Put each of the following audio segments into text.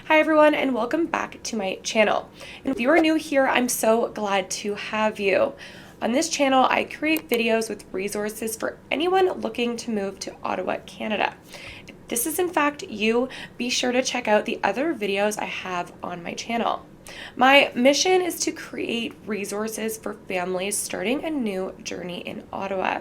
Hi everyone, and welcome back to my channel. And if you are new here, I'm so glad to have you. On this channel, I create videos with resources for anyone looking to move to Ottawa, Canada. If this is in fact you, be sure to check out the other videos I have on my channel. My mission is to create resources for families starting a new journey in Ottawa.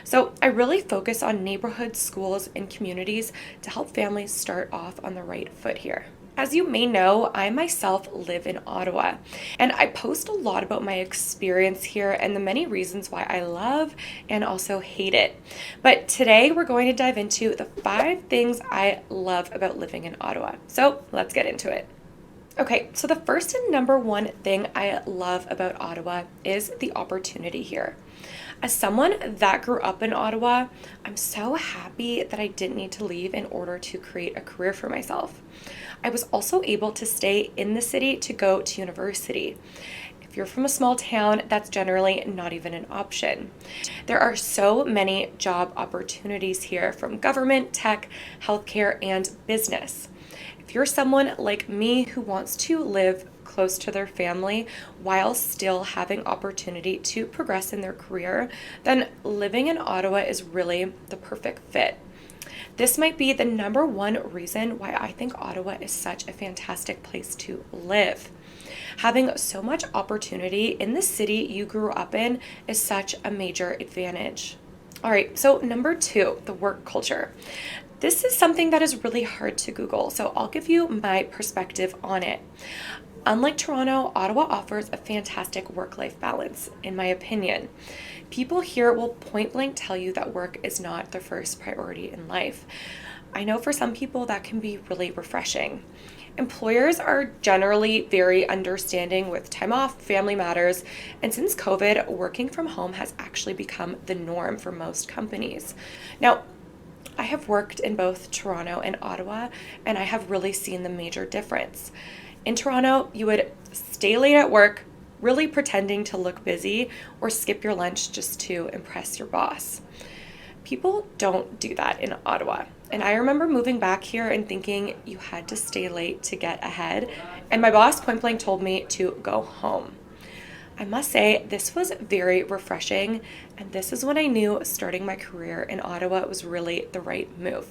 So I really focus on neighborhoods, schools, and communities to help families start off on the right foot here. As you may know, I myself live in Ottawa, and I post a lot about my experience here and the many reasons why I love and also hate it. But today we're going to dive into the 5 things I love about living in Ottawa. So let's get into it. Okay, so the first and number one thing I love about Ottawa is the opportunity here. As someone that grew up in Ottawa, I'm so happy that I didn't need to leave in order to create a career for myself. I was also able to stay in the city to go to university. If you're from a small town, that's generally not even an option. There are so many job opportunities here from government, tech, healthcare, and business. If you're someone like me who wants to live close to their family while still having opportunity to progress in their career, then living in Ottawa is really the perfect fit. This might be the number one reason why I think Ottawa is such a fantastic place to live. Having so much opportunity in the city you grew up in is such a major advantage. All right, so number 2, the work culture. This is something that is really hard to Google, so I'll give you my perspective on it. Unlike Toronto, Ottawa offers a fantastic work-life balance, in my opinion. People here will point blank tell you that work is not their first priority in life. I know for some people that can be really refreshing. Employers are generally very understanding with time off, family matters, and since COVID, working from home has actually become the norm for most companies. Now, I have worked in both Toronto and Ottawa, and I have really seen the major difference. In Toronto, you would stay late at work, really pretending to look busy, or skip your lunch just to impress your boss. People don't do that in Ottawa. And I remember moving back here and thinking you had to stay late to get ahead, and my boss point blank told me to go home. I must say, this was very refreshing, and this is when I knew starting my career in Ottawa was really the right move.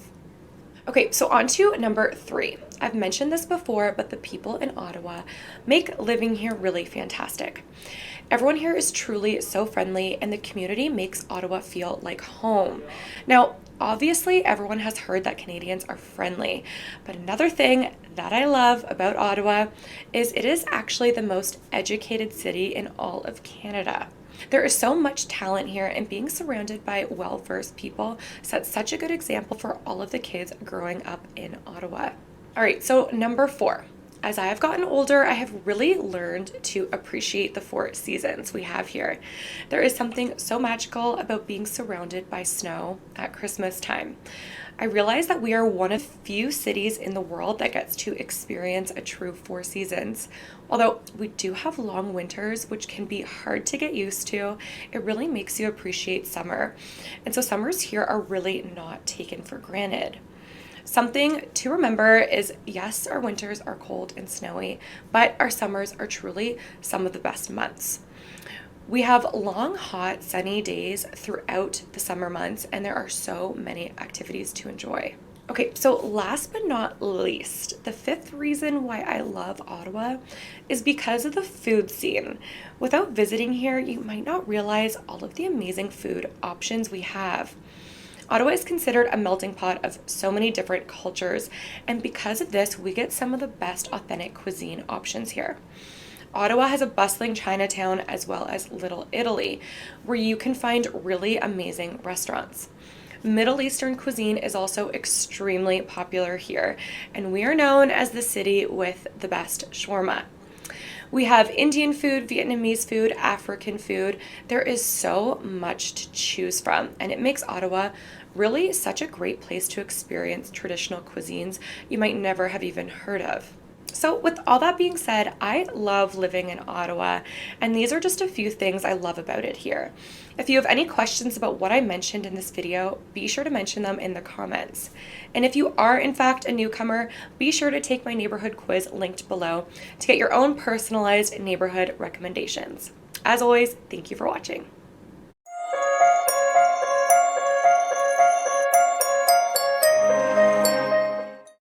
Okay, so on to number 3. I've mentioned this before, but the people in Ottawa make living here really fantastic. Everyone here is truly so friendly, and the community makes Ottawa feel like home. Now, obviously, everyone has heard that Canadians are friendly, but another thing that I love about Ottawa is it is actually the most educated city in all of Canada. There is so much talent here, and being surrounded by well-versed people sets such a good example for all of the kids growing up in Ottawa. All right, so number 4. As I have gotten older, I have really learned to appreciate the 4 seasons we have here. There is something so magical about being surrounded by snow at Christmas time. I realize that we are one of few cities in the world that gets to experience a true 4 seasons. Although we do have long winters, which can be hard to get used to, it really makes you appreciate summer. And so summers here are really not taken for granted. Something to remember is, yes, our winters are cold and snowy, but our summers are truly some of the best months. We have long, hot, sunny days throughout the summer months, and there are so many activities to enjoy. Okay, so last but not least, the 5th reason why I love Ottawa is because of the food scene. Without visiting here, you might not realize all of the amazing food options we have. Ottawa is considered a melting pot of so many different cultures, and because of this, we get some of the best authentic cuisine options here. Ottawa has a bustling Chinatown as well as Little Italy, where you can find really amazing restaurants. Middle Eastern cuisine is also extremely popular here, and we are known as the city with the best shawarma. We have Indian food, Vietnamese food, African food. There is so much to choose from, and it makes Ottawa really such a great place to experience traditional cuisines you might never have even heard of. So with all that being said, I love living in Ottawa, and these are just a few things I love about it here. If you have any questions about what I mentioned in this video, be sure to mention them in the comments. And if you are in fact a newcomer, be sure to take my neighborhood quiz linked below to get your own personalized neighborhood recommendations. As always, thank you for watching.